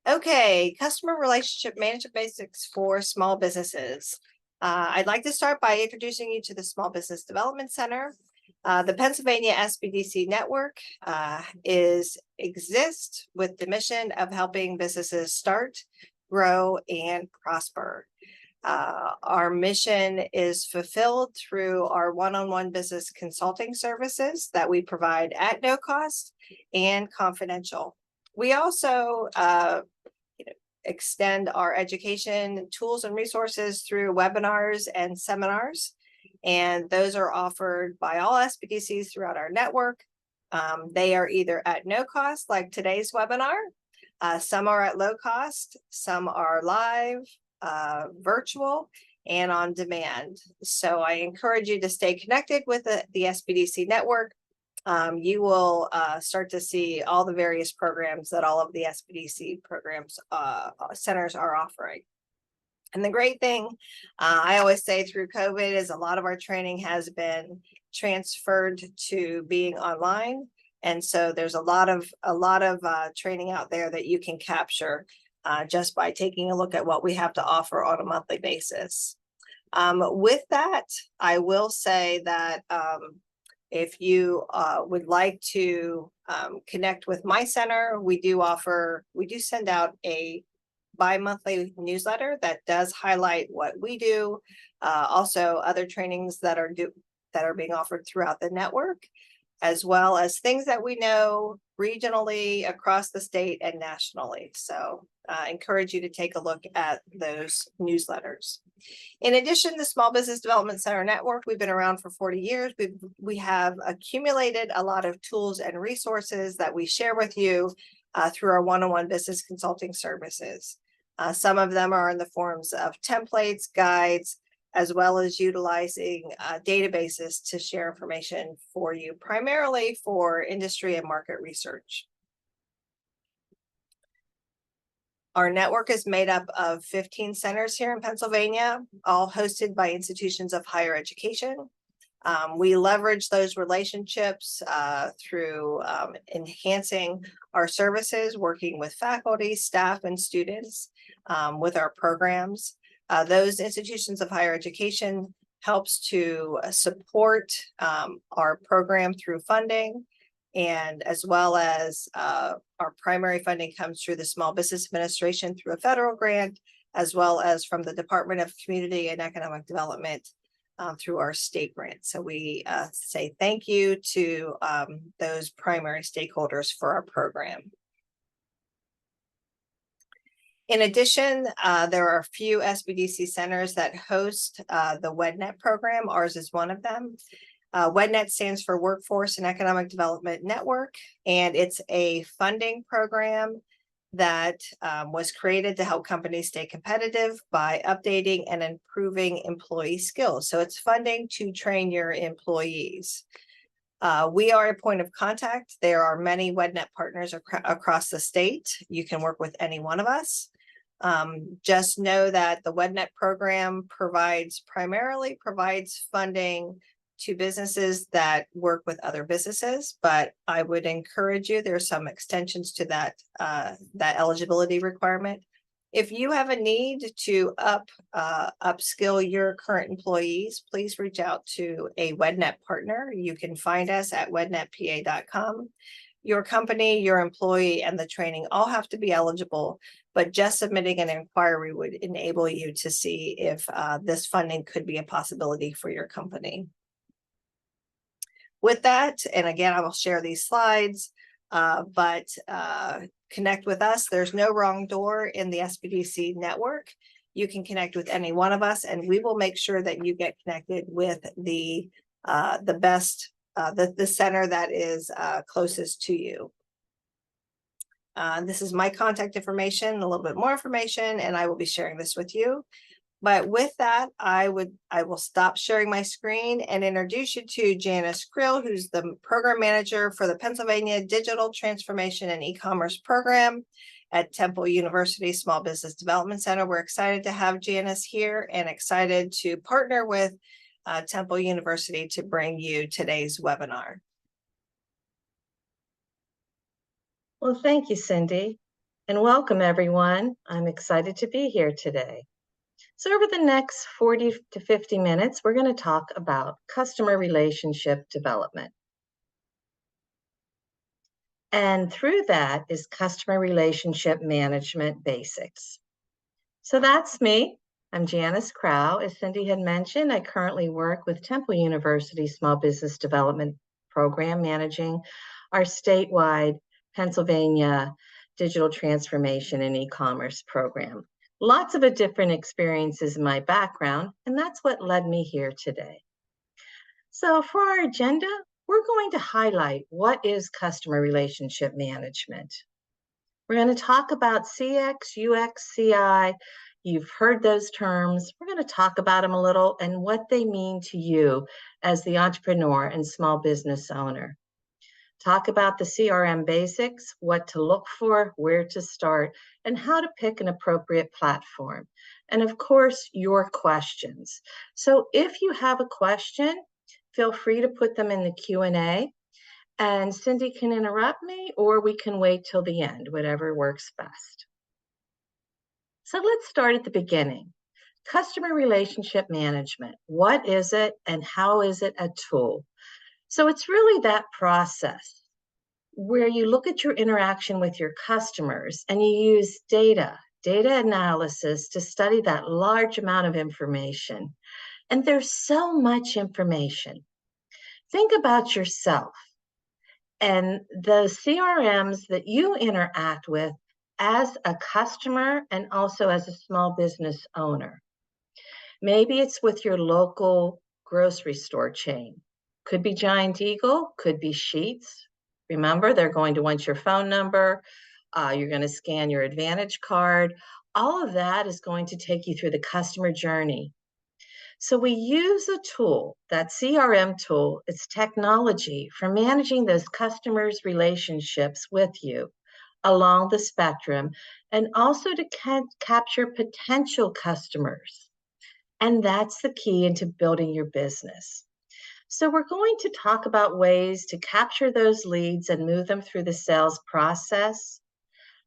Okay, customer relationship management basics for small businesses. I'd like to start by introducing you to the Small Business Development Center. The Pennsylvania SBDC network exists with the mission of helping businesses start, grow, and prosper. Our mission is fulfilled through our one-on-one business consulting services that we provide at no cost and confidential. We also extend our education tools and resources through webinars and seminars, and those are offered by all SBDCs throughout our network. They are either at no cost, like today's webinar. Some are at low cost, some are live, virtual, and on demand. So I encourage you to stay connected with the SBDC network. You will start to see all the various programs that all of the SBDC programs centers are offering. And the great thing, I always say through COVID, is a lot of our training has been transferred to being online. And so there's a lot of training out there that you can capture just by taking a look at what we have to offer on a monthly basis. With that, I will say that if you would like to connect with my center, we do send out a bi-monthly newsletter that does highlight what we do, also other trainings that are being offered throughout the network, as well as things that we know regionally across the state and nationally. So I encourage you to take a look at those newsletters. In addition, the Small Business Development Center Network, we've been around for 40 years. We have accumulated a lot of tools and resources that we share with you through our one-on-one business consulting services. Some of them are in the forms of templates, guides, as well as utilizing databases to share information for you, primarily for industry and market research. Our network is made up of 15 centers here in Pennsylvania, all hosted by institutions of higher education. We leverage those relationships through enhancing our services, working with faculty, staff, and students with our programs. Those institutions of higher education helps to support our program through funding, and as well as our primary funding comes through the Small Business Administration through a federal grant, as well as from the Department of Community and Economic Development through our state grant. So we say thank you to those primary stakeholders for our program. In addition, there are a few SBDC centers that host the WEDNET program. Ours is one of them. WEDNET stands for Workforce and Economic Development Network, and it's a funding program that was created to help companies stay competitive by updating and improving employee skills. So it's funding to train your employees. We are a point of contact. There are many WEDNET partners across the state. You can work with any one of us. Just know that the WEDNET program primarily provides funding to businesses that work with other businesses, but I would encourage you, there's some extensions to that eligibility requirement. If you have a need to upskill your current employees, please reach out to a WEDNET partner. You can find us at wednetpa.com. Your company, your employee, and the training all have to be eligible, but just submitting an inquiry would enable you to see if this funding could be a possibility for your company. With that, and again, I will share these slides, but connect with us. There's no wrong door in the SBDC network. You can connect with any one of us, and we will make sure that you get connected with the center that is closest to you. This is my contact information, a little bit more information, and I will be sharing this with you. But with that, I will stop sharing my screen and introduce you to Janice Krill, who's the program manager for the Pennsylvania Digital Transformation and E-commerce program at Temple University Small Business Development Center. We're excited to have Janice here and excited to partner with Temple University to bring you today's webinar. Well, thank you, Cindy. and welcome everyone. I'm excited to be here today. So over the next 40 to 50 minutes, we're going to talk about customer relationship development. And through that is customer relationship management basics. So that's me. I'm Janice Crow. As Cindy had mentioned, I currently work with Temple University Small Business Development Program, managing our statewide Pennsylvania digital transformation and e-commerce program. Lots of different experiences in my background, and that's what led me here today. So for our agenda, we're going to highlight what is customer relationship management. We're going to talk about CX, UX, CI. You've heard those terms. We're going to talk about them a little and what they mean to you as the entrepreneur and small business owner. Talk about the CRM basics, what to look for, where to start, and how to pick an appropriate platform. And of course, your questions. So if you have a question, feel free to put them in the Q&A. And Cindy can interrupt me, or we can wait till the end, whatever works best. So let's start at the beginning. Customer relationship management. What is it and how is it a tool? So it's really that process where you look at your interaction with your customers and you use data analysis to study that large amount of information. And there's so much information. Think about yourself and the CRMs that you interact with as a customer and also as a small business owner. Maybe it's with your local grocery store chain. Could be Giant Eagle, could be Sheets. Remember, they're going to want your phone number. You're going to scan your Advantage card. All of that is going to take you through the customer journey. So we use a tool, that CRM tool, it's technology for managing those customers' relationships with you along the spectrum, and also to capture potential customers. And that's the key into building your business. So we're going to talk about ways to capture those leads and move them through the sales process,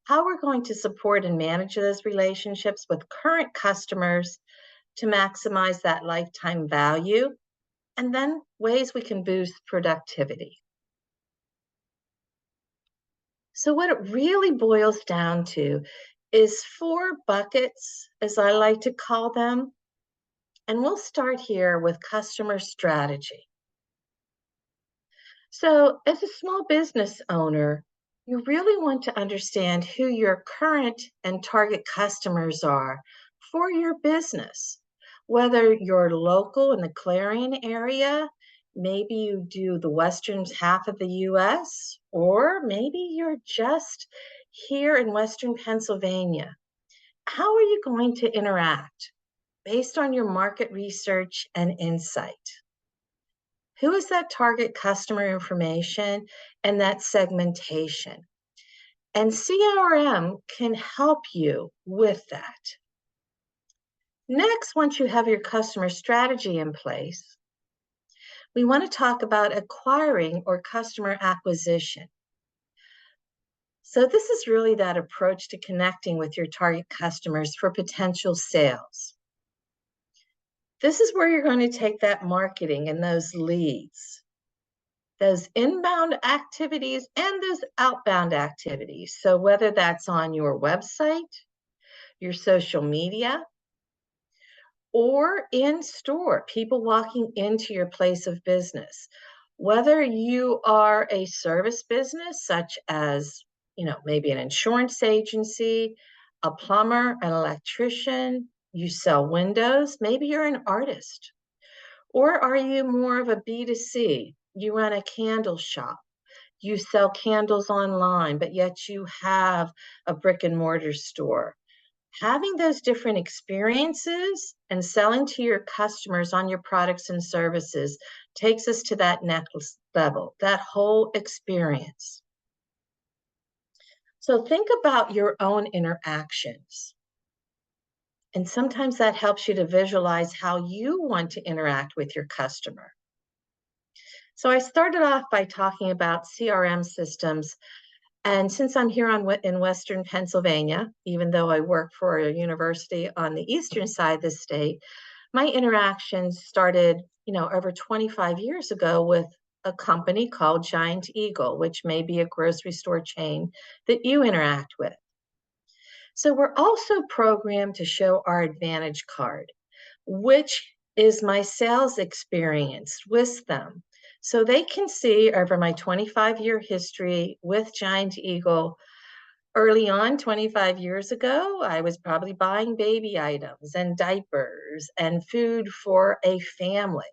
how we're going to support and manage those relationships with current customers to maximize that lifetime value, and then ways we can boost productivity. So what it really boils down to is 4 buckets, as I like to call them. And we'll start here with customer strategy. So as a small business owner, you really want to understand who your current and target customers are for your business. Whether you're local in the Clarion area, maybe you do the western half of the US, or maybe you're just here in Western Pennsylvania. How are you going to interact based on your market research and insight? Who is that target customer information and that segmentation? And CRM can help you with that. Next, once you have your customer strategy in place, we want to talk about acquiring or customer acquisition. So this is really that approach to connecting with your target customers for potential sales. This is where you're going to take that marketing and those leads, those inbound activities and those outbound activities. So whether that's on your website, your social media, or in store, people walking into your place of business. Whether you are a service business, such as, maybe an insurance agency, a plumber, an electrician, you sell windows, maybe you're an artist. Or are you more of a B2C? You run a candle shop. You sell candles online, but yet you have a brick and mortar store. Having those different experiences and selling to your customers on your products and services takes us to that next level, that whole experience. So think about your own interactions. And sometimes that helps you to visualize how you want to interact with your customer. So I started off by talking about CRM systems And since I'm here in Western Pennsylvania, even though I work for a university on the eastern side of the state, my interactions started, over 25 years ago with a company called Giant Eagle, which may be a grocery store chain that you interact with. So we're also programmed to show our Advantage card, which is my sales experience with them. So they can see over my 25-year history with Giant Eagle. Early on, 25 years ago, I was probably buying baby items and diapers and food for a family.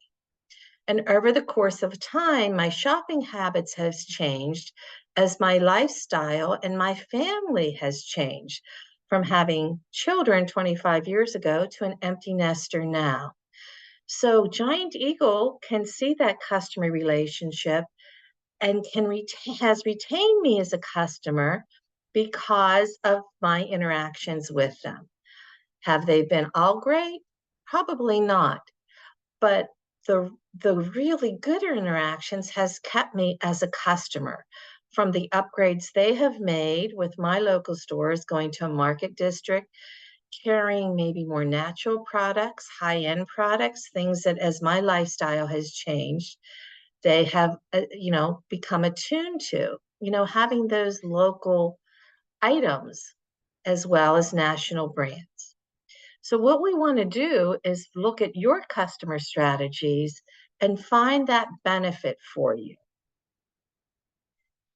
And over the course of time, my shopping habits has changed as my lifestyle and my family has changed from having children 25 years ago to an empty nester now. So Giant Eagle can see that customer relationship and has retained me as a customer because of my interactions with them. Have they been all great? Probably not. But the really good interactions has kept me as a customer from the upgrades they have made with my local stores, going to a market district, carrying maybe more natural products, high-end products, things that as my lifestyle has changed, they have, become attuned to, having those local items as well as national brands. So what we want to do is look at your customer strategies and find that benefit for you.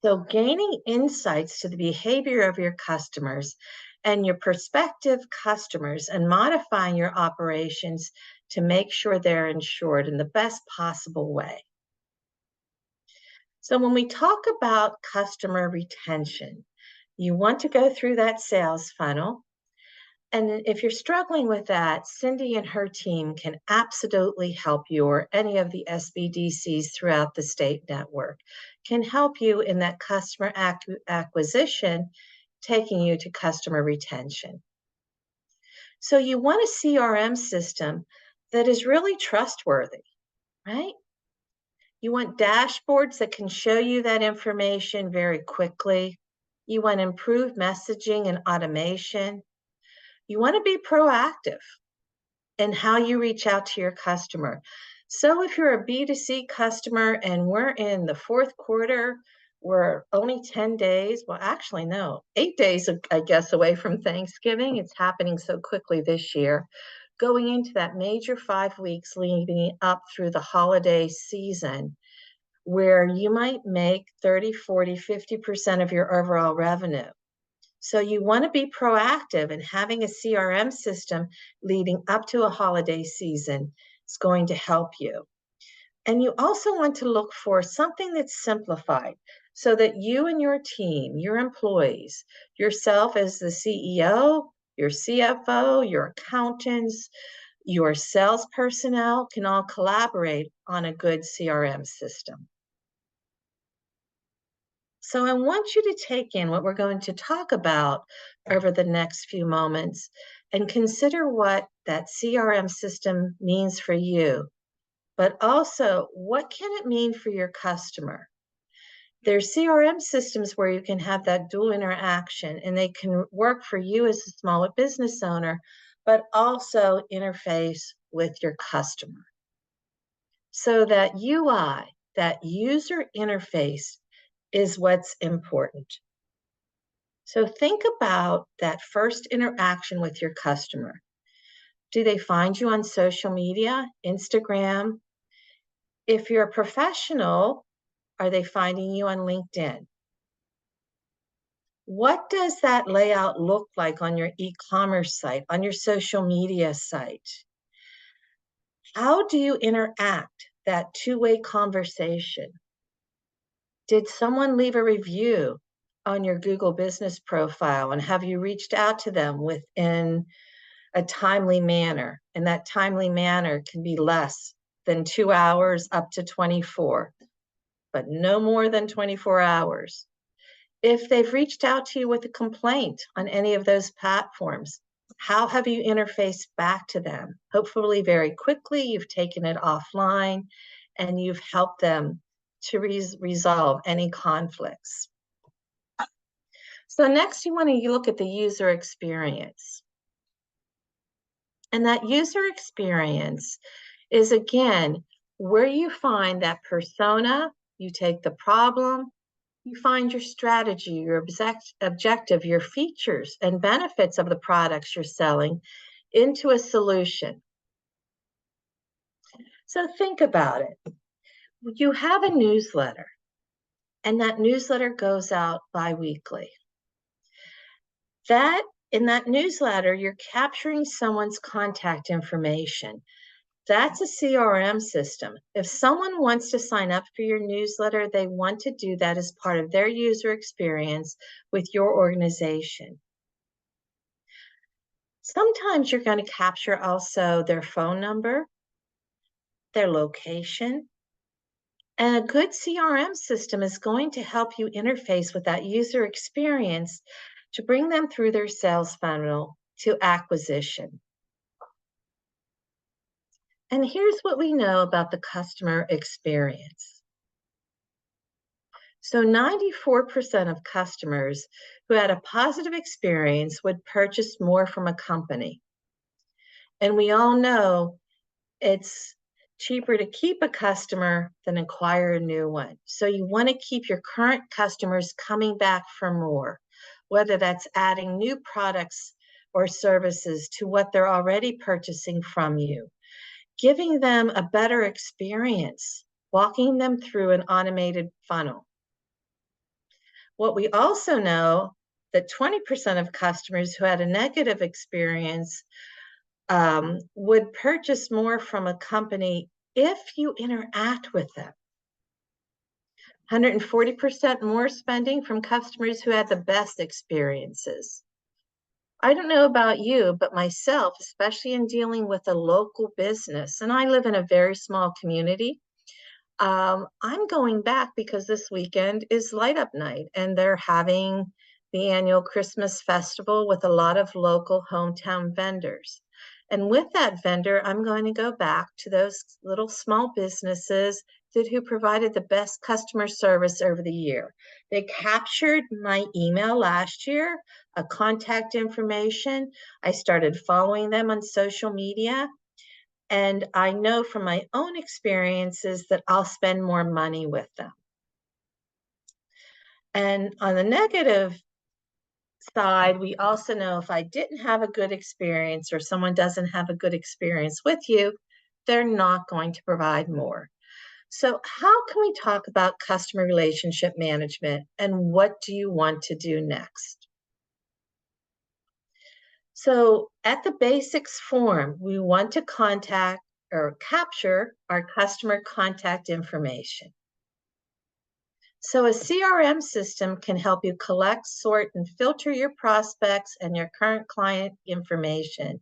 So gaining insights to the behavior of your customers and your prospective customers and modifying your operations to make sure they're insured in the best possible way. So when we talk about customer retention, you want to go through that sales funnel. And if you're struggling with that, Cindy and her team can absolutely help you, or any of the SBDCs throughout the state network can help you in that customer acquisition, taking you to customer retention. So you want a CRM system that is really trustworthy, right? You want dashboards that can show you that information very quickly. You want improved messaging and automation. You want to be proactive in how you reach out to your customer. So if you're a B2C customer and we're in the fourth quarter, we're only 10 days, well, actually, no, 8 days, I guess, away from Thanksgiving. It's happening so quickly this year. Going into that major 5 weeks leading up through the holiday season, where you might make 30, 40, 50% of your overall revenue. So you want to be proactive, and having a CRM system leading up to a holiday season is going to help you. And you also want to look for something that's simplified so that you and your team, your employees, yourself as the CEO, your CFO, your accountants, your sales personnel can all collaborate on a good CRM system. So I want you to take in what we're going to talk about over the next few moments and consider what that CRM system means for you, but also what can it mean for your customer? There's CRM systems where you can have that dual interaction, and they can work for you as a small business owner, but also interface with your customer. So that UI, that user interface, is what's important. So think about that first interaction with your customer. Do they find you on social media, Instagram? If you're a professional, are they finding you on LinkedIn? What does that layout look like on your e-commerce site, on your social media site? How do you interact, that two-way conversation? Did someone leave a review on your Google business profile, and have you reached out to them within a timely manner? And that timely manner can be less than 2 hours up to 24, but no more than 24 hours. If they've reached out to you with a complaint on any of those platforms, how have you interfaced back to them? Hopefully very quickly, you've taken it offline and you've helped them to resolve any conflicts. So next you want to look at the user experience. And that user experience is, again, where you find that persona, you take the problem, you find your strategy, your objective, your features and benefits of the products you're selling into a solution. So think about it. You have a newsletter, and that newsletter goes out bi-weekly. In that newsletter, you're capturing someone's contact information. That's a CRM system. If someone wants to sign up for your newsletter, they want to do that as part of their user experience with your organization. Sometimes you're going to capture also their phone number, their location, and a good CRM system is going to help you interface with that user experience to bring them through their sales funnel to acquisition. And here's what we know about the customer experience. So 94% of customers who had a positive experience would purchase more from a company. And we all know it's cheaper to keep a customer than acquire a new one. So you want to keep your current customers coming back for more, whether that's adding new products or services to what they're already purchasing from you, giving them a better experience, walking them through an automated funnel. What we also know that 20% of customers who had a negative experience would purchase more from a company if you interact with them. 140% more spending from customers who had the best experiences. I don't know about you, but myself, especially in dealing with a local business, and I live in a very small community, I'm going back because this weekend is Light Up Night, and they're having the annual Christmas festival with a lot of local hometown vendors. And with that vendor, I'm going to go back to those little small businesses who provided the best customer service over the year. They captured my email last year, a contact information. I started following them on social media. And I know from my own experiences that I'll spend more money with them. And on the negative side, we also know if I didn't have a good experience or someone doesn't have a good experience with you, they're not going to provide more. So how can we talk about customer relationship management and what do you want to do next? So at the basics form, we want to contact or capture our customer contact information. So a CRM system can help you collect, sort, and filter your prospects and your current client information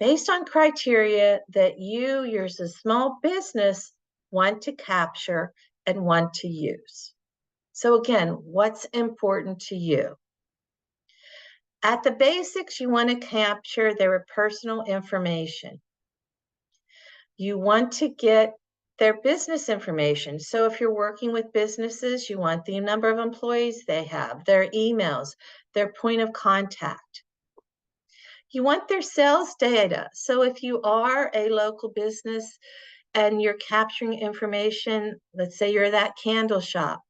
based on criteria that you as a small business, want to capture and want to use. So again, what's important to you? At the basics, you want to capture their personal information. You want to get their business information. So if you're working with businesses, you want the number of employees they have, their emails, their point of contact. You want their sales data. So if you are a local business and you're capturing information, let's say you're that candle shop.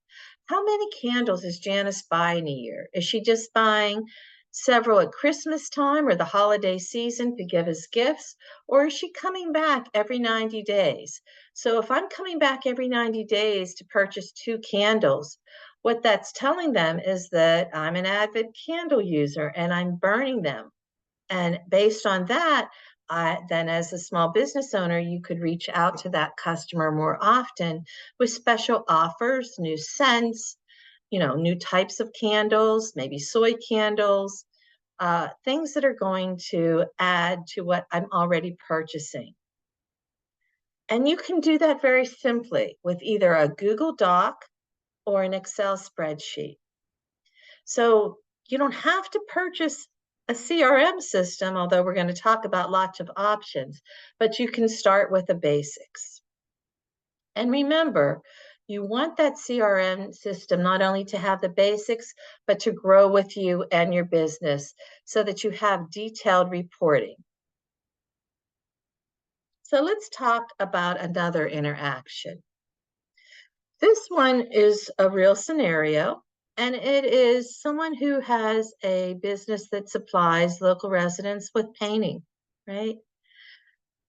How many candles is Janice buying a year? Is she just buying several at Christmas time or the holiday season to give as gifts? Or is she coming back every 90 days? So if I'm coming back every 90 days to purchase 2 candles, what that's telling them is that I'm an avid candle user and I'm burning them. And based on that, then as a small business owner, you could reach out to that customer more often with special offers, new scents, new types of candles, maybe soy candles, things that are going to add to what I'm already purchasing. And you can do that very simply with either a Google Doc or an Excel spreadsheet. So you don't have to purchase a CRM system, although we're going to talk about lots of options, but you can start with the basics. And remember, You want that CRM system not only to have the basics, but to grow with you and your business so that you have detailed reporting. So let's talk about another interaction. This one is a real scenario, and it is someone who has a business that supplies local residents with painting, right?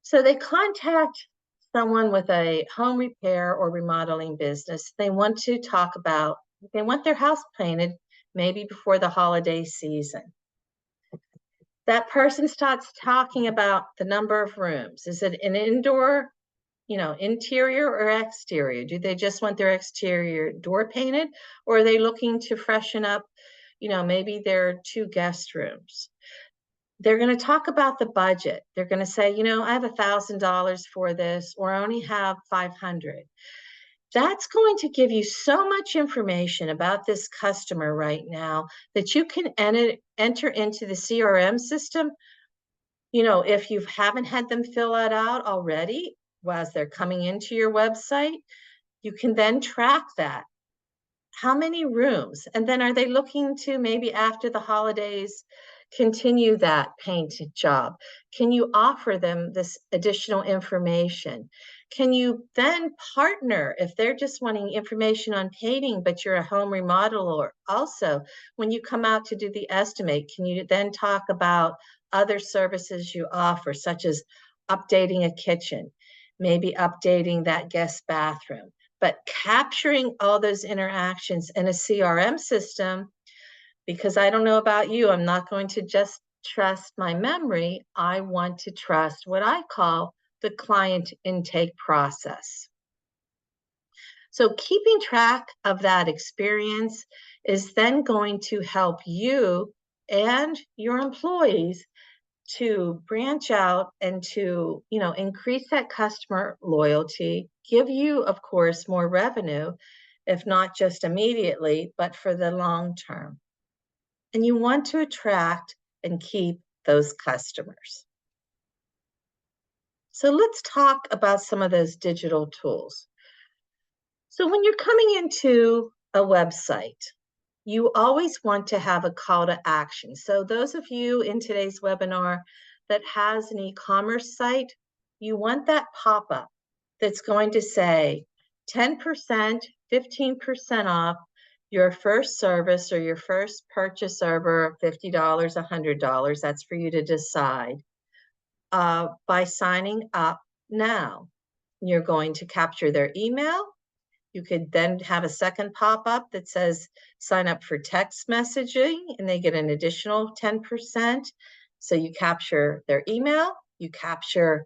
So they contact someone with a home repair or remodeling business. They want their house painted maybe before the holiday season. That person starts talking about the number of rooms. Is it an indoor, interior or exterior? Do they just want their exterior door painted, or are they looking to freshen up, maybe their 2 guest rooms? They're going to talk about the budget. They're going to say, I have $1,000 for this, or I only have 500. That's going to give you so much information about this customer right now that you can enter into the CRM system. If you haven't had them fill that out already, as they're coming into your website, you can then track that. How many rooms? And then are they looking to maybe after the holidays continue that paint job? Can you offer them this additional information? Can you then partner if they're just wanting information on painting, but you're a home remodeler also? When you come out to do the estimate, can you then talk about other services you offer, such as updating a kitchen, maybe updating that guest bathroom? But capturing all those interactions in a CRM system, because I don't know about you, I'm not going to just trust my memory. I want to trust what I call the client intake process. So keeping track of that experience is then going to help you and your employees to branch out and to, increase that customer loyalty, give you, of course, more revenue, if not just immediately, but for the long term. And you want to attract and keep those customers. So let's talk about some of those digital tools. So when you're coming into a website, you always want to have a call to action. So those of you in today's webinar that has an e-commerce site, you want that pop-up that's going to say 10%, 15% off your first service or your first purchase over $50, $100. That's for you to decide by signing up now. You're going to capture their email. You could then have a second pop-up that says sign up for text messaging and they get an additional 10%. So you capture their email, you capture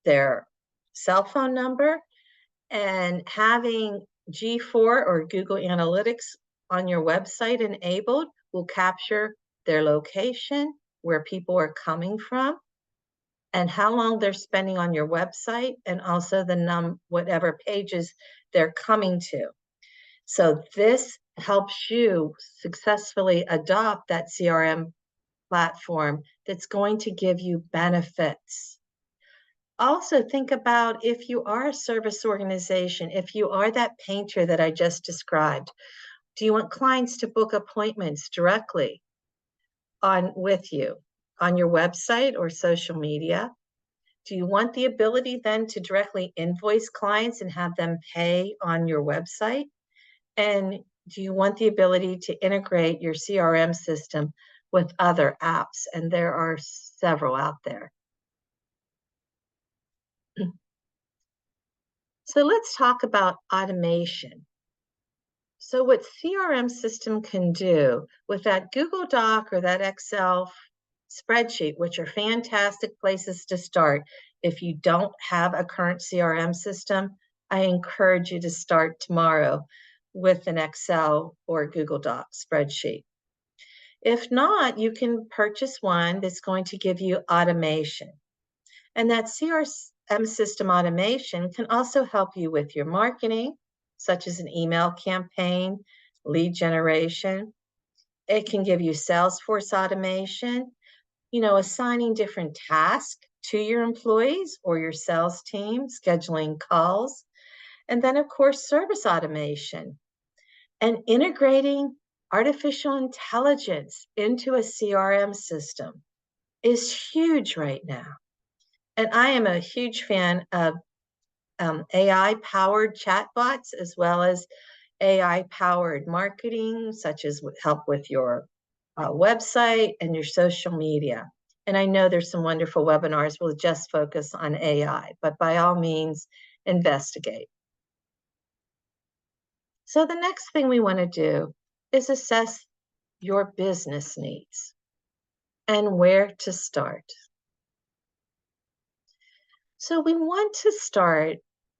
their cell phone number, and having G4 or Google Analytics on your website enabled will capture their location, where people are coming from, and how long they're spending on your website, and also the whatever pages they're coming to. So this helps you successfully adopt that CRM platform that's going to give you benefits. Also think about if you are a service organization, if you are that painter that I just described, do you want clients to book appointments directly with you on your website or social media? Do you want the ability then to directly invoice clients and have them pay on your website? And do you want the ability to integrate your CRM system with other apps? And there are several out there. So let's talk about automation. So what CRM system can do with that Google Doc or that Excel spreadsheet, which are fantastic places to start. If you don't have a current CRM system, I encourage you to start tomorrow with an Excel or Google Doc spreadsheet. If not, you can purchase one that's going to give you automation. And that CRM system automation can also help you with your marketing, such as an email campaign, lead generation. It can give you Salesforce automation, assigning different tasks to your employees or your sales team, scheduling calls. And then, of course, service automation and integrating artificial intelligence into a CRM system is huge right now. And I am a huge fan of AI-powered chatbots as well as AI-powered marketing, such as help with your website and your social media. And I know there's some wonderful webinars will just focus on AI, but by all means, investigate. So the next thing we want to do is assess your business needs and where to start. So we want to start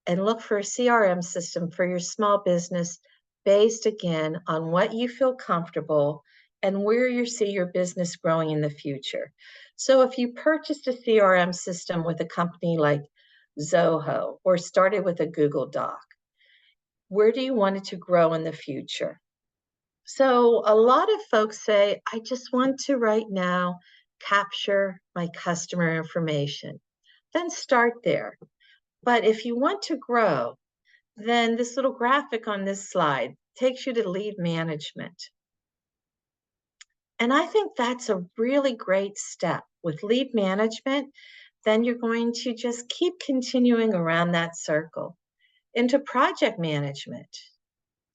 and look for a CRM system for your small business based again on what you feel comfortable and where you see your business growing in the future. So if you purchased a CRM system with a company like Zoho or started with a Google Doc, where do you want it to grow in the future? So a lot of folks say, I just want to right now capture my customer information. Then start there. But if you want to grow, then this little graphic on this slide takes you to lead management. And I think that's a really great step. With lead management, then you're going to just keep continuing around that circle into project management,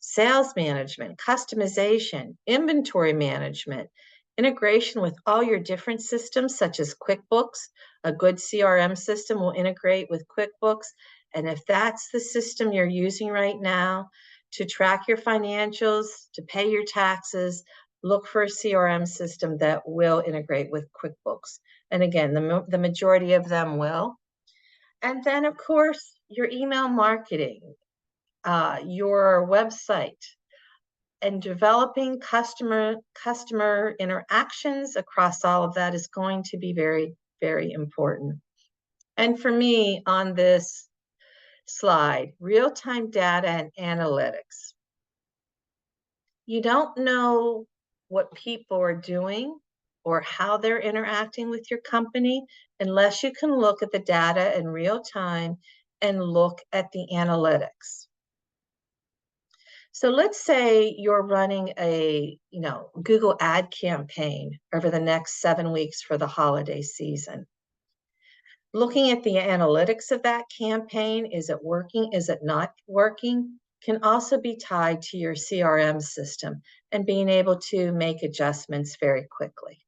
sales management, customization, inventory management, integration with all your different systems such as QuickBooks. A good CRM system will integrate with QuickBooks. And if that's the system you're using right now to track your financials, to pay your taxes, look for a CRM system that will integrate with QuickBooks. And again, the majority of them will. And then, of course, your email marketing, your website, and developing customer interactions across all of that is going to be very, very important. And for me on this slide, real-time data and analytics. You don't know what people are doing or how they're interacting with your company unless you can look at the data in real time and look at the analytics. So let's say you're running a, Google ad campaign over the next 7 weeks for the holiday season. Looking at the analytics of that campaign, is it working? Is it not working? Can also be tied to your CRM system and being able to make adjustments very quickly.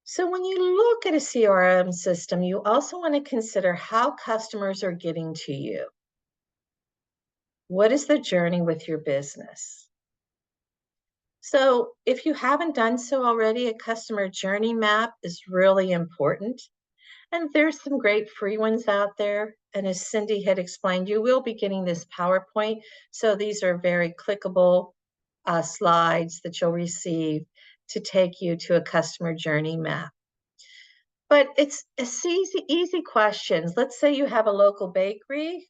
So when you look at a CRM system, you also want to consider how customers are getting to you. What is the journey with your business? So if you haven't done so already, a customer journey map is really important. And there's some great free ones out there. And as Cindy had explained, you will be getting this PowerPoint. So these are very clickable slides that you'll receive to take you to a customer journey map. But it's easy questions. Let's say you have a local bakery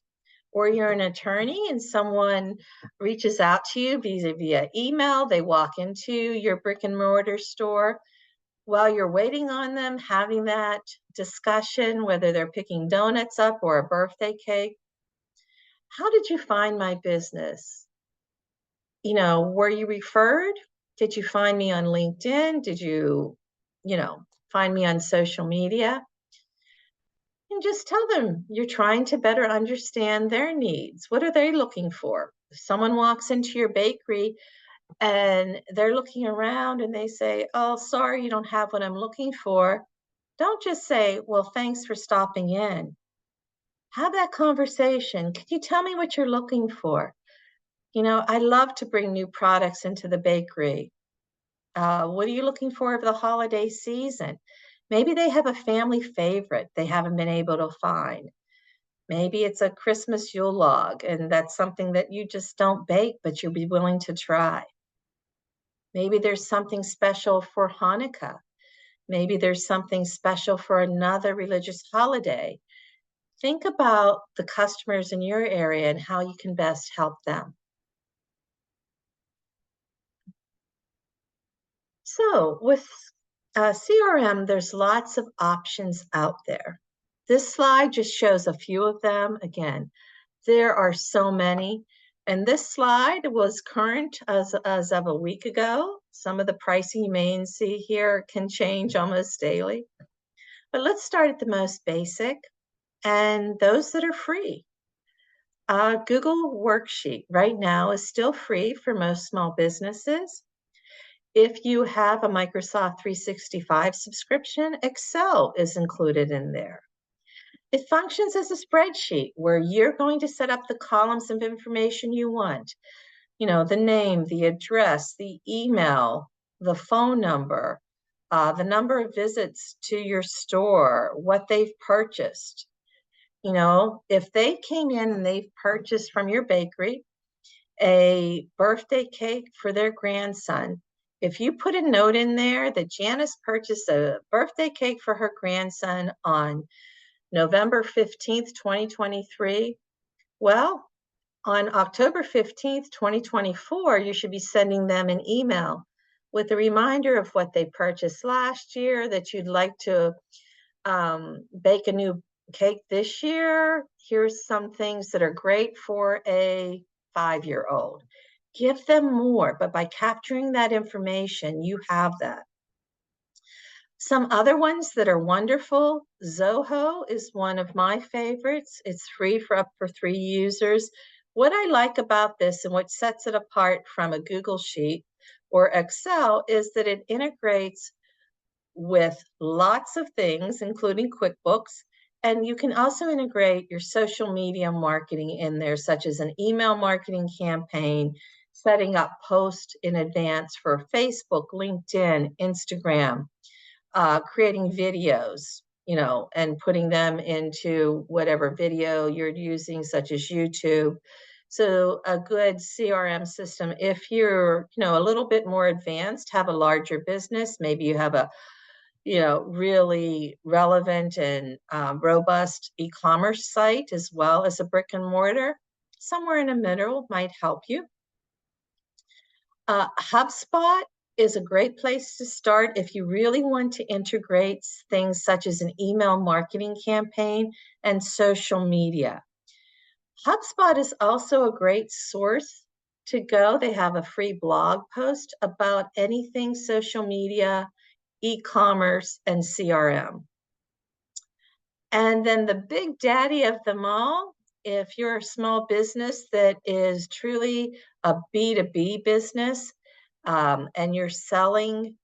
or you're an attorney and someone reaches out to you via email. They walk into your brick and mortar store. While you're waiting on them, having that discussion, whether they're picking donuts up or a birthday cake. How did you find my business? Were you referred? Did you find me on LinkedIn? Did you, find me on social media? And just tell them you're trying to better understand their needs. What are they looking for? If someone walks into your bakery and they're looking around and they say, oh, sorry, you don't have what I'm looking for. Don't just say, well, thanks for stopping in. Have that conversation. Can you tell me what you're looking for? I love to bring new products into the bakery. What are you looking for over the holiday season? Maybe they have a family favorite they haven't been able to find. Maybe it's a Christmas Yule log, and that's something that you just don't bake, but you'll be willing to try. Maybe there's something special for Hanukkah. Maybe there's something special for another religious holiday. Think about the customers in your area and how you can best help them. So with CRM, there's lots of options out there. This slide just shows a few of them. Again, there are so many. And this slide was current as of a week ago. Some of the pricing you may see here can change almost daily. But let's start at the most basic and those that are free. Google Worksheet right now is still free for most small businesses. If you have a Microsoft 365 subscription, Excel is included in there. It functions as a spreadsheet where you're going to set up the columns of information you want. You know, the name, the address, the email, the phone number, the number of visits to your store, what they've purchased. You know, if they came in and they've purchased from your bakery a birthday cake for their grandson, if you put a note in there that Janice purchased a birthday cake for her grandson on November 15th, 2023, well, on October 15th, 2024, you should be sending them an email with a reminder of what they purchased last year, that you'd like to bake a new cake this year. Here's some things that are great for a 5-year-old. Give them more, but by capturing that information, you have that. Some other ones that are wonderful, Zoho is one of my favorites. It's free for up for 3 users. What I like about this and what sets it apart from a Google Sheet or Excel is that it integrates with lots of things, including QuickBooks. And you can also integrate your social media marketing in there, such as an email marketing campaign, setting up posts in advance for Facebook, LinkedIn, Instagram, creating videos, you know, and putting them into whatever video you're using, such as YouTube. So a good CRM system, if you're, you know, a little bit more advanced, have a larger business, maybe you have a, you know, really relevant and robust e-commerce site as well as a brick and mortar, somewhere in the middle might help you. HubSpot is a great place to start if you really want to integrate things such as an email marketing campaign and social media. HubSpot is also a great source to go. They have a free blog post about anything social media, e-commerce, and CRM. And then the big daddy of them all, if you're a small business that is truly a B2B business, and you're selling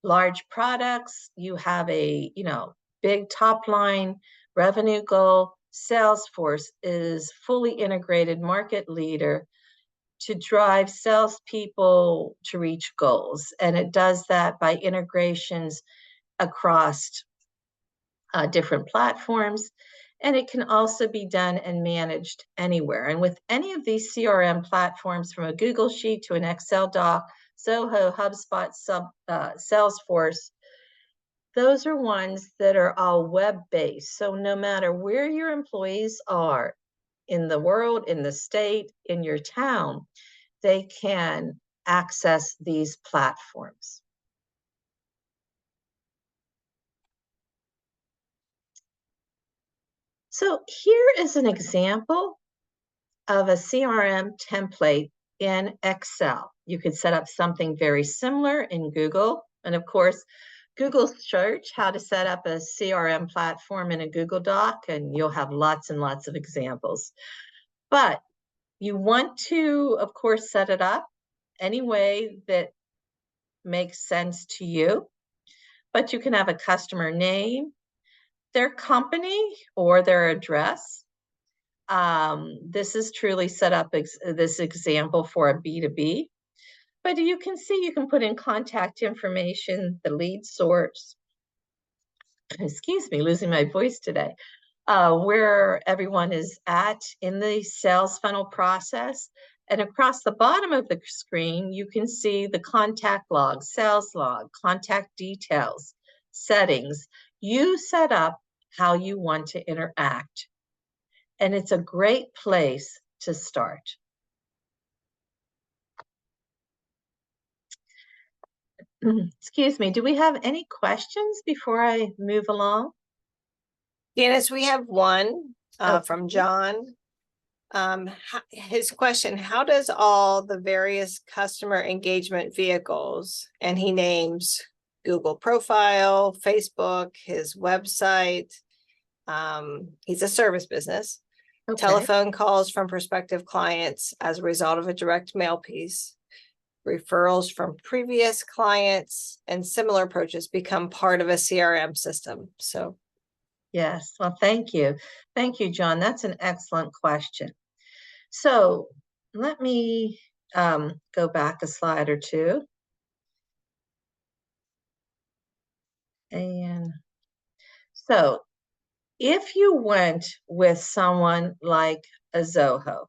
large products, you have a, you know, big top line revenue goal, Salesforce is fully integrated market leader to drive salespeople to reach goals. And it does that by integrations across different platforms. And it can also be done and managed anywhere. And with any of these CRM platforms, from a Google Sheet to an Excel doc, Zoho, HubSpot, Salesforce, those are ones that are all web-based. So no matter where your employees are in the world, in the state, in your town, they can access these platforms. So here is an example of a CRM template in Excel. You could set up something very similar in Google. And of course, Google search how to set up a CRM platform in a Google Doc, and you'll have lots and lots of examples. But you want to, of course, set it up any way that makes sense to you. But you can have a customer name, their company, or their address. This is truly set up this example for a B2B. But you can see you can put in contact information, the lead source, excuse me, losing my voice today, where everyone is at in the sales funnel process. And across the bottom of the screen, you can see the contact log, sales log, contact details, settings. You set up how you want to interact. And it's a great place to start. Excuse me, do we have any questions before I move along? Janice, we have one Okay. from John. His question, how does all the various customer engagement vehicles, and he names Google profile, Facebook, his website, he's a service business, Okay. telephone calls from prospective clients as a result of a direct mail piece, referrals from previous clients, and similar approaches become part of a CRM system. So Yes, well, thank you. Thank you, John. That's an excellent question. So let me go back a slide or two. And so if you went with someone like a Zoho,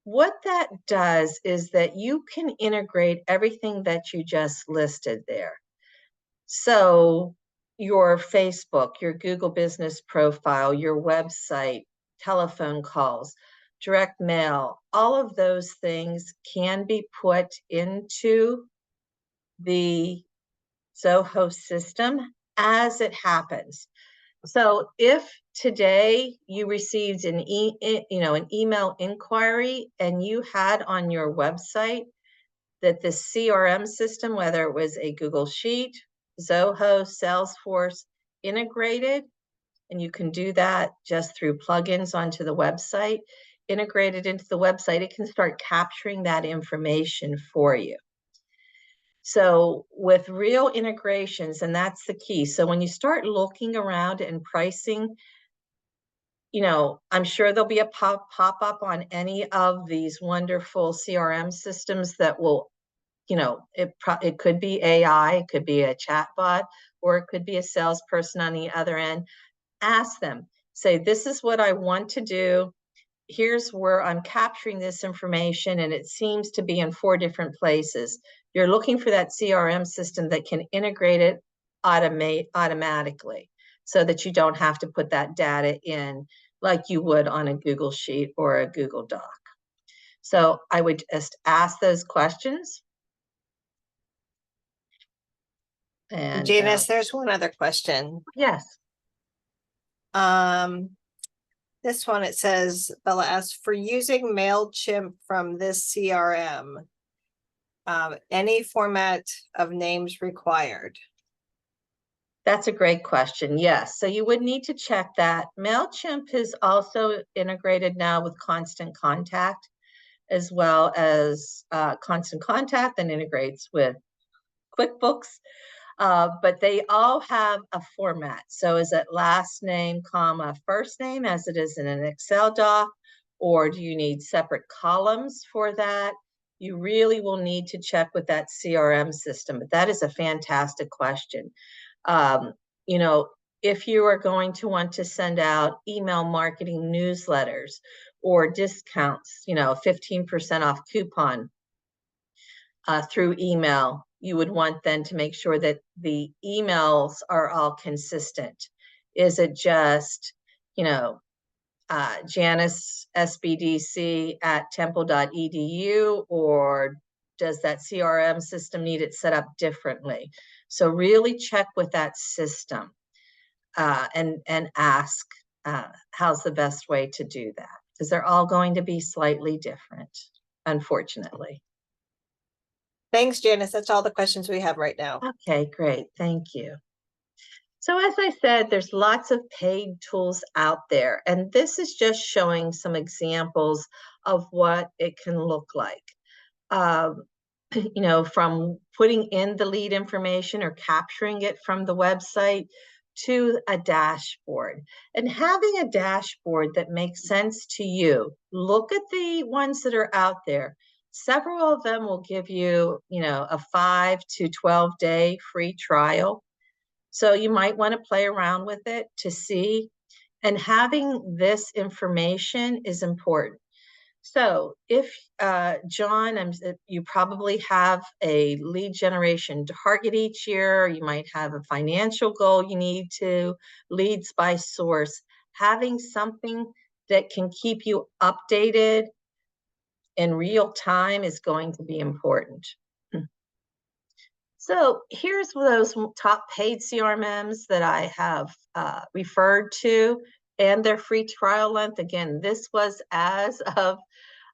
what that does is that you can integrate everything that you just listed there. So your Facebook, your Google business profile, your website, telephone calls, direct mail, all of those things can be put into the Zoho system as it happens. So if today you received an email inquiry and you had on your website that the CRM system, whether it was a Google Sheet, Zoho, Salesforce integrated, and you can do that just through plugins onto the website, integrated into the website, it can start capturing that information for you. So with real integrations, and that's the key. So when you start looking around and pricing, I'm sure there'll be a pop up on any of these wonderful CRM systems that will, it could be AI, it could be a chatbot, or it could be a salesperson on the other end. Ask them, say, this is what I want to do. Here's where I'm capturing this information, and it seems to be in 4 different places. You're looking for that CRM system that can integrate it automatically so that you don't have to put that data in like you would on a Google Sheet or a Google Doc. So I would just ask those questions. And Janice, there's one other question. yes. This one, it says, Bella asks, for using MailChimp from this CRM, any format of names required? That's a great question. Yes. So you would need to check that. MailChimp is also integrated now with Constant Contact, as well as Constant Contact and integrates with QuickBooks. But they all have a format. So is it last name, comma, first name, as it is in an Excel doc? Or do you need separate columns for that? You really will need to check with that CRM system. But that is a fantastic question. If you are going to want to send out email marketing newsletters or discounts, 15% off coupon through email, you would want then to make sure that the emails are all consistent. Is it just, Janice SBDC at temple.edu, or does that CRM system need it set up differently? So really check with that system and ask how's the best way to do that, because they're all going to be slightly different, unfortunately. Thanks, Janice. That's all the questions we have right now. Okay, great. Thank you. So as I said, there's lots of paid tools out there, and this is just showing some examples of what it can look like. From putting in the lead information or capturing it from the website to a dashboard. And having a dashboard that makes sense to you. Look at the ones that are out there. Several of them will give you, a 5 to 12-day free trial. So you might want to play around with it to see. And having this information is important. So if, John, you probably have a lead generation target each year, you might have a financial goal you need to, leads by source. Having something that can keep you updated in real time is going to be important. So here's those top paid CRMs that I have referred to and their free trial length. Again, this was as of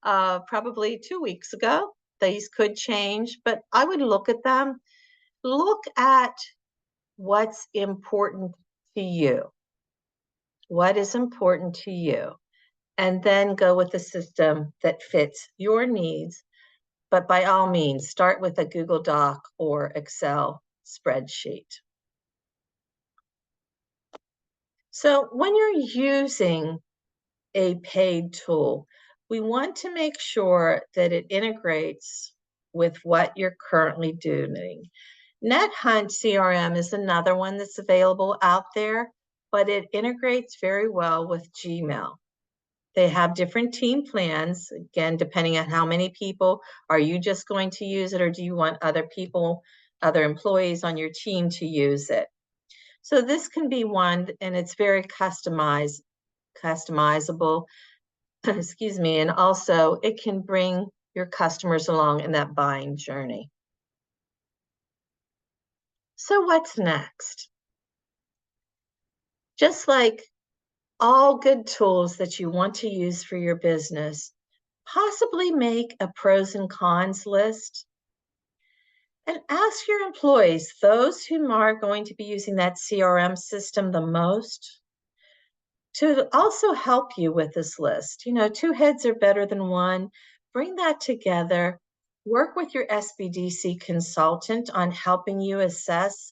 probably 2 weeks ago. These could change, but I would look at them. Look at what's important to you. What is important to you? And then go with the system that fits your needs. But by all means, start with a Google Doc or Excel spreadsheet. So when you're using a paid tool, we want to make sure that it integrates with what you're currently doing. NetHunt CRM is another one that's available out there, but it integrates very well with Gmail. They have different team plans, again, depending on how many people. Are you just going to use it, or do you want other people, other employees on your team to use it? So this can be one, and it's very customizable, excuse me, and also it can bring your customers along in that buying journey. So what's next? Just like all good tools that you want to use for your business, possibly make a pros and cons list and ask your employees, those who are going to be using that CRM system the most, to also help you with this list. You know, two heads are better than one. Bring that together. Work with your SBDC consultant on helping you assess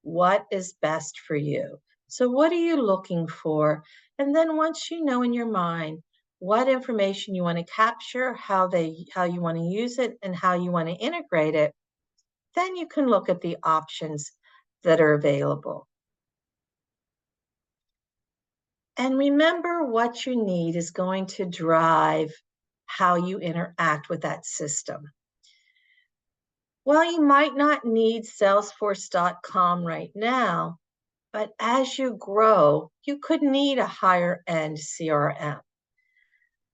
what is best for you. So what are you looking for? And then once you know in your mind what information you want to capture, how you want to use it, and how you want to integrate it, then you can look at the options that are available. And remember, what you need is going to drive how you interact with that system. Well, you might not need Salesforce.com right now, but as you grow, you could need a higher end CRM.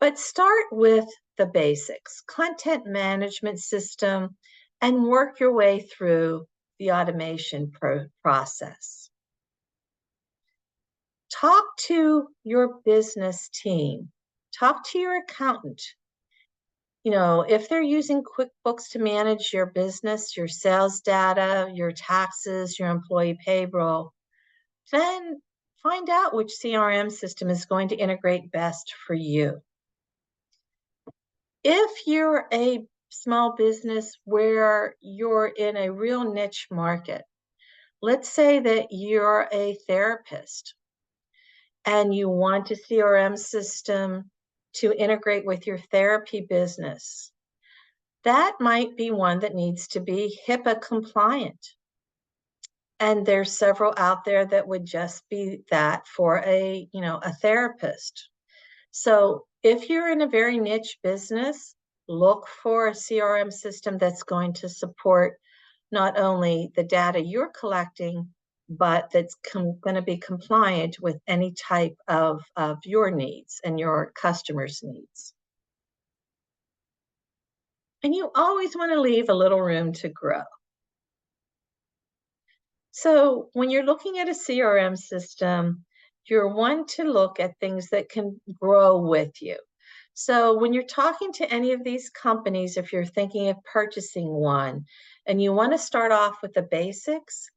But start with the basics, content management system, and work your way through the automation process. Talk to your business team. Talk to your accountant. You know, if they're using QuickBooks to manage your business, your sales data, your taxes, your employee payroll, then find out which CRM system is going to integrate best for you. If you're a small business where you're in a real niche market, let's say that you're a therapist and you want a CRM system to integrate with your therapy business, that might be one that needs to be HIPAA compliant. And there's several out there that would just be that for a therapist. So if you're in a very niche business, look for a CRM system that's going to support not only the data you're collecting, but that's going to be compliant with any type of your needs and your customers' needs. And you always want to leave a little room to grow. So when you're looking at a CRM system, you're one to look at things that can grow with you. So when you're talking to any of these companies, if you're thinking of purchasing one and you want to start off with the basics,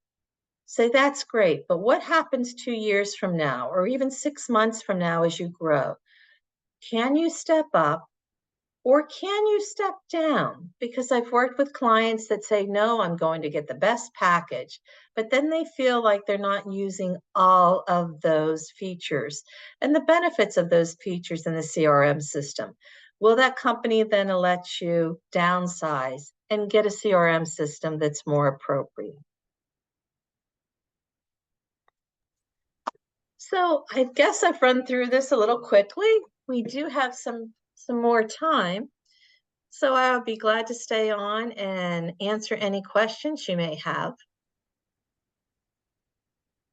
say that's great, but what happens 2 years from now or even 6 months from now as you grow? Can you step up or can you step down? Because I've worked with clients that say, no, I'm going to get the best package, but then they feel like they're not using all of those features and the benefits of those features in the CRM system. Will that company then let you downsize and get a CRM system that's more appropriate? So I guess I've run through this a little quickly. We do have some more time. So I'll be glad to stay on and answer any questions you may have.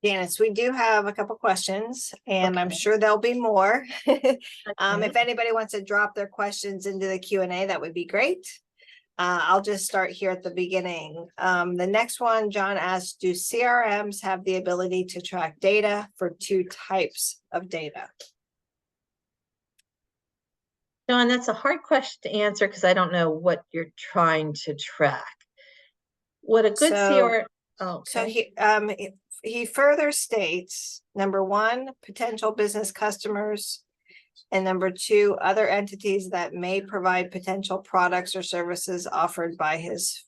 Janice, we do have a couple questions, and I'm Okay. sure there'll be more. Okay. If anybody wants to drop their questions into the Q&A, that would be great. I'll just start here at the beginning. The next one, John asked, do CRMs have the ability to track data for two types of data? John, that's a hard question to answer because I don't know what you're trying to track. What a good CRM. Oh, So okay. he further states, number one, potential business customers, and number two, other entities that may provide potential products or services offered by his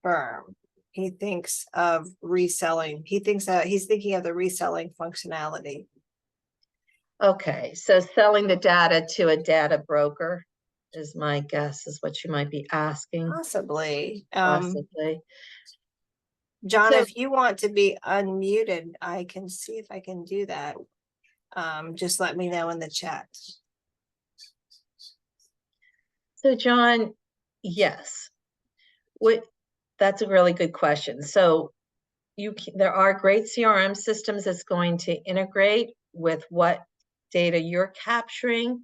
firm. He thinks of reselling. He thinks that he's thinking of the reselling functionality. Okay, so selling the data to a data broker is my guess, is what you might be asking. Possibly. Possibly. John, So, if you want to be unmuted, I can see if I can do that. Just let me know in the chat. So John, yes. That's a really good question. So there are great CRM systems that's going to integrate with what data you're capturing.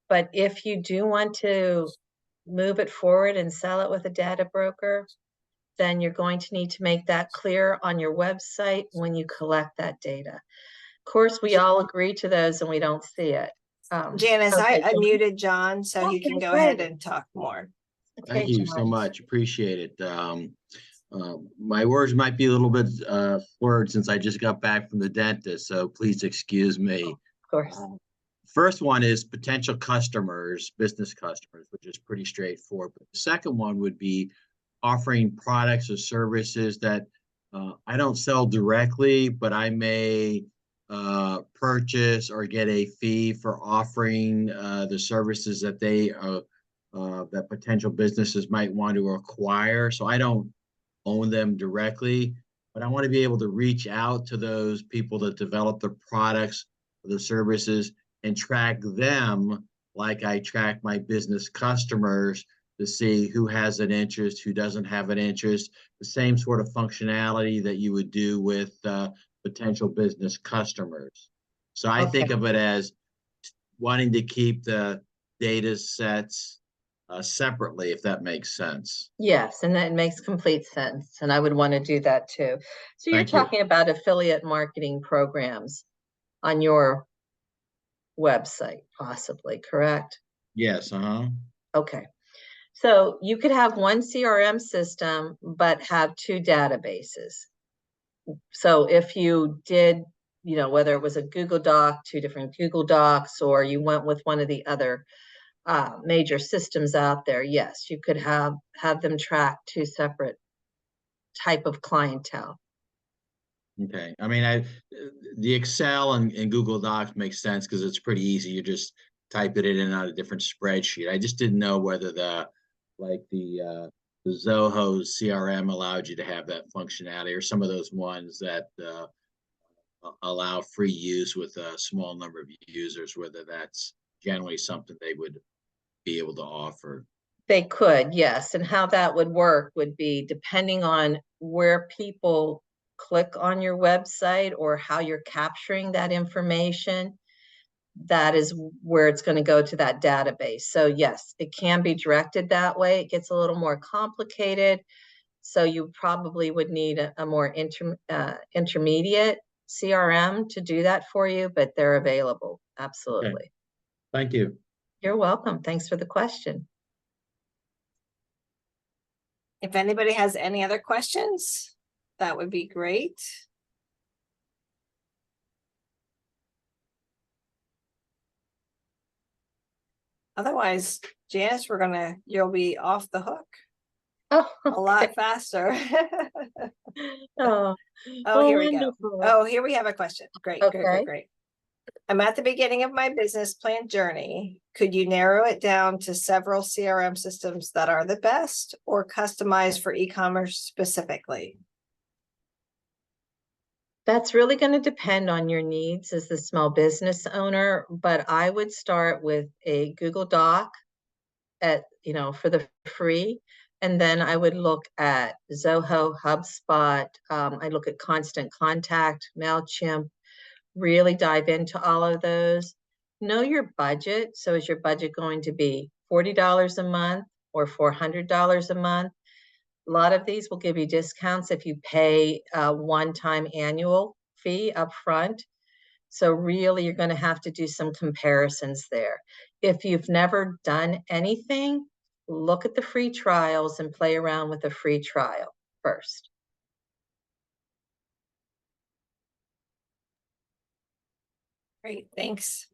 But if you do want to move it forward and sell it with a data broker, then you're going to need to make that clear on your website when you collect that data. Of course, we all agree to those and we don't see it. Janice, okay, I unmuted John, so he can go ahead great. and talk more. Okay, Thank you John. so much. Appreciate it. My words might be a little bit slurred since I just got back from the dentist, so please excuse me. Of course. First one is potential customers, business customers, which is pretty straightforward. But the second one would be offering products or services that I don't sell directly, but I may purchase or get a fee for offering the services that that potential businesses might want to acquire. So I don't own them directly, but I want to be able to reach out to those people that develop the products, the services, and track them like I track my business customers to see who has an interest, who doesn't have an interest, the same sort of functionality that you would do with potential business customers. So I think of it as wanting to keep the data sets separately, if that makes sense. Yes, and that makes complete sense. And I would want to do that too. So you're talking about affiliate marketing programs on your website, possibly, correct? Yes, Okay. So you could have one CRM system, but have two databases. So if you did, whether it was a Google Doc, two different Google Docs, or you went with one of the other major systems out there, yes, you could have them track two separate type of clientele. Okay. I mean, the Excel and Google Docs makes sense because it's pretty easy. You just type it in and out a different spreadsheet. I just didn't know whether the Zoho CRM allowed you to have that functionality, or some of those ones that allow free use with a small number of users, whether that's generally something they would be able to offer. They could, yes. And how that would work would be depending on where people click on your website or how you're capturing that information. That is where it's going to go to that database. So yes, it can be directed that way. It gets a little more complicated. So you probably would need a more intermediate CRM to do that for you, but they're available. Absolutely. Okay. Thank you. You're welcome. Thanks for the question. If anybody has any other questions, that would be great. Otherwise, Janice, you'll be off the hook. Oh, okay. A lot faster. Oh, here we wonderful. go. Oh, here we have a question. Great, Okay. great. I'm at the beginning of my business plan journey. Could you narrow it down to several CRM systems that are the best or customized for e-commerce specifically? That's really going to depend on your needs as the small business owner, but I would start with a Google Doc for the free. And then I would look at Zoho, HubSpot. I look at Constant Contact, MailChimp, really dive into all of those. Know your budget. So is your budget going to be $40 a month, or $400 a month. A lot of these will give you discounts if you pay a one-time annual fee up front. So really, you're going to have to do some comparisons there. If you've never done anything, look at the free trials and play around with the free trial first. Great, thanks.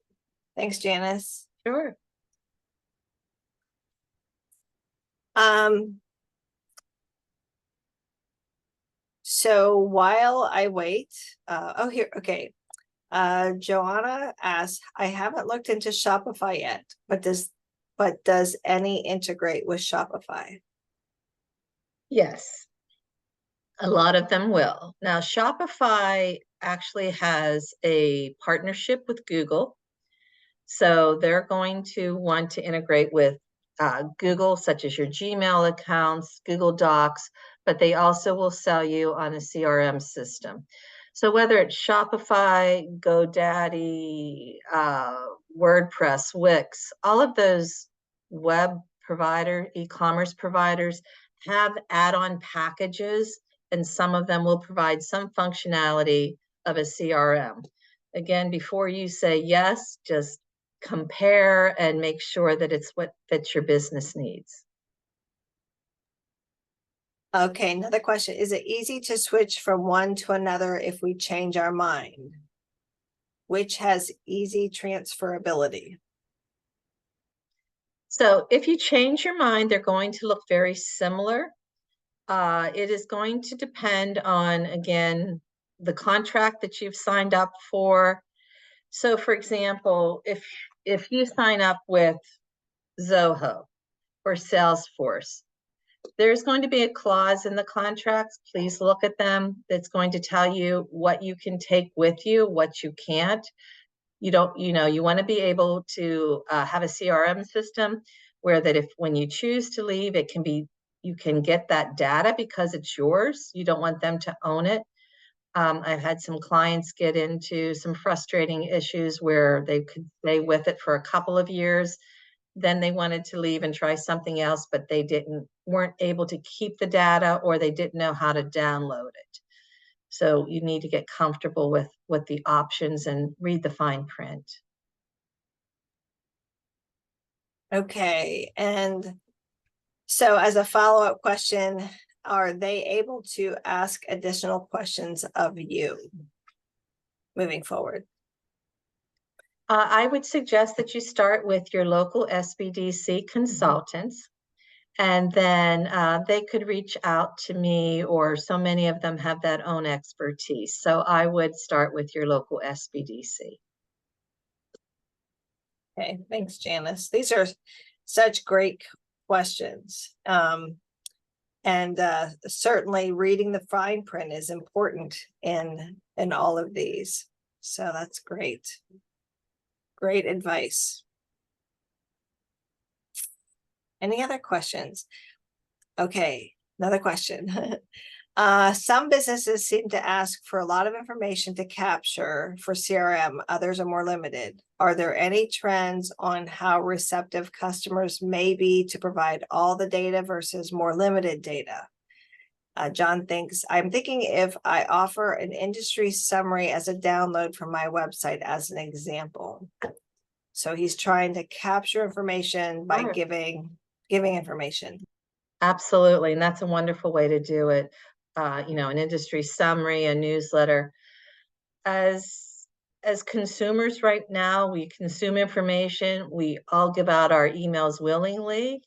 Thanks, Janice. Sure. So while I wait, okay. Joanna asks, I haven't looked into Shopify yet, but does any integrate with Shopify? Yes, a lot of them will. Now, Shopify actually has a partnership with Google. So they're going to want to integrate with Google, such as your Gmail accounts, Google Docs, but they also will sell you on a CRM system. So whether it's Shopify, GoDaddy, WordPress, Wix, all of those web provider, e-commerce providers have add-on packages, and some of them will provide some functionality of a CRM. Again, before you say yes, just compare and make sure that it's what fits your business needs. Okay, another question. Is it easy to switch from one to another if we change our mind? Which has easy transferability? So if you change your mind, they're going to look very similar. It is going to depend on, again, the contract that you've signed up for. So for example, if you sign up with Zoho or Salesforce, there's going to be a clause in the contracts. Please look at them. That's going to tell you what you can take with you, what you can't. You want to be able to have a CRM system where that if when you choose to leave, you can get that data because it's yours. You don't want them to own it. I've had some clients get into some frustrating issues where they could stay with it for a couple of years. Then they wanted to leave and try something else, but they weren't able to keep the data, or they didn't know how to download it. So you need to get comfortable with the options and read the fine print. Okay, and so as a follow-up question, are they able to ask additional questions of you moving forward? I would suggest that you start with your local SBDC consultants, and then they could reach out to me, or so many of them have that own expertise. So I would start with your local SBDC. Okay, thanks, Janice. These are such great questions. And certainly reading the fine print is important in all of these. So that's great. Great advice. Any other questions? Okay, another question. Some businesses seem to ask for a lot of information to capture for CRM. Others are more limited. Are there any trends on how receptive customers may be to provide all the data versus more limited data? John thinks, I'm thinking if I offer an industry summary as a download from my website as an example. So he's trying to capture information by Sure. giving information. Absolutely, and that's a wonderful way to do it. An industry summary, a newsletter. As consumers right now, we consume information. We all give out our emails willingly,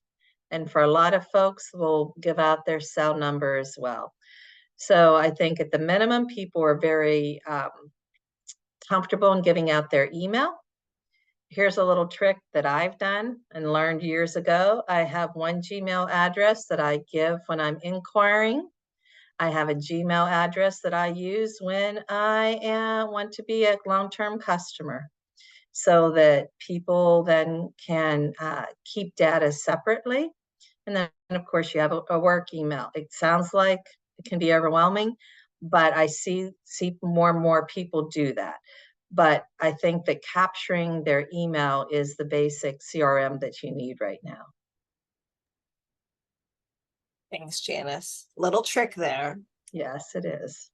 and for a lot of folks, we'll give out their cell number as well. So I think at the minimum, people are very comfortable in giving out their email. Here's a little trick that I've done and learned years ago. I have one Gmail address that I give when I'm inquiring. I have a Gmail address that I use when I want to be a long-term customer, so that people then can keep data separately. And then, of course, you have a work email. It sounds like it can be overwhelming, but I see more and more people do that. But I think that capturing their email is the basic CRM that you need right now. Thanks, Janice. Little trick there. Yes, it is.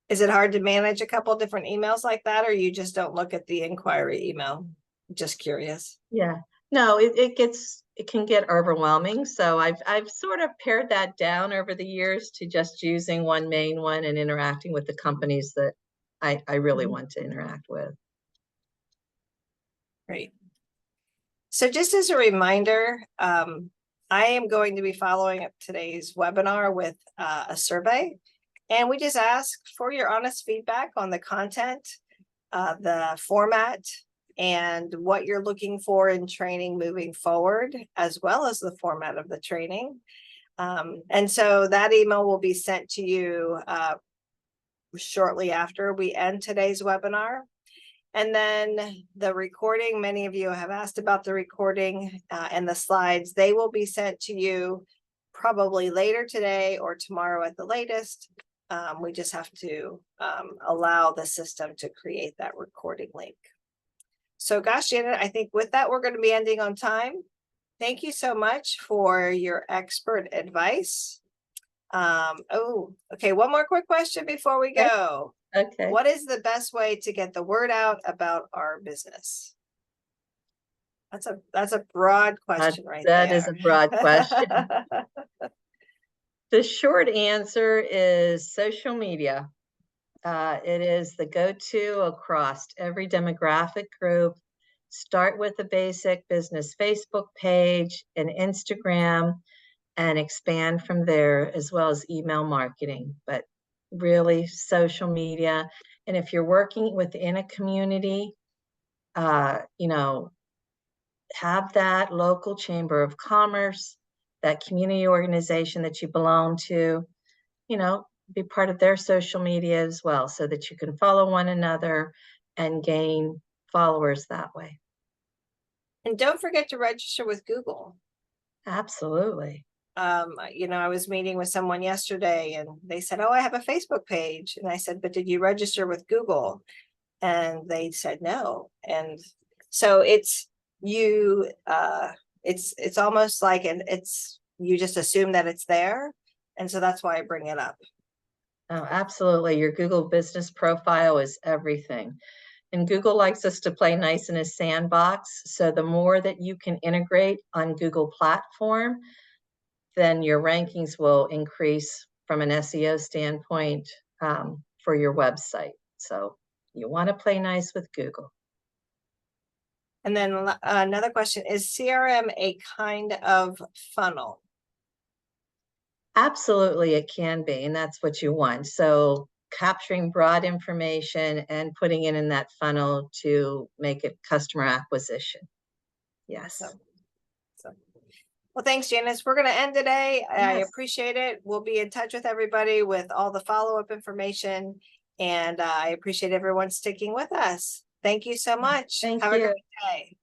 Is it hard to manage a couple different emails like that, or you just don't look at the inquiry email? Just curious. Yeah, no, it can get overwhelming. So I've sort of pared that down over the years to just using one main one and interacting with the companies that I really want to interact with. Great. So just as a reminder, I am going to be following up today's webinar with a survey. And we just ask for your honest feedback on the content, the format, and what you're looking for in training moving forward, as well as the format of the training. And so that email will be sent to you shortly after we end today's webinar. And then the recording, many of you have asked about the recording and the slides. They will be sent to you probably later today or tomorrow at the latest. We just have to allow the system to create that recording link. So gosh, Janet, I think with that, we're going to be ending on time. Thank you so much for your expert advice. Oh, okay. One more quick question before we go. Okay. What is the best way to get the word out about our business? That's a broad question right there. That is a broad question. The short answer is social media. It is the go-to across every demographic group. Start with a basic business Facebook page and Instagram and expand from there, as well as email marketing, but really social media. And if you're working within a community, you know, have that local chamber of commerce, that community organization that you belong to, you know, be part of their social media as well, so that you can follow one another and gain followers that way. And don't forget to register with Google. Absolutely. You know, I was meeting with someone yesterday and they said, oh, I have a Facebook page. And I said, but did you register with Google? And they said no. And so it's almost like you just assume that it's there. And so that's why I bring it up. Oh, absolutely. Your Google business profile is everything. And Google likes us to play nice in a sandbox. So the more that you can integrate on Google platform, then your rankings will increase from an SEO standpoint for your website. So you want to play nice with Google. And then another question, is CRM a kind of funnel? Absolutely, it can be, and that's what you want. So capturing broad information and putting it in that funnel to make it customer acquisition. Yes. Well, thanks, Janice. We're going to end today. Yes. I appreciate it. We'll be in touch with everybody with all the follow-up information. And I appreciate everyone sticking with us. Thank you so much. Thank Have you. a great day.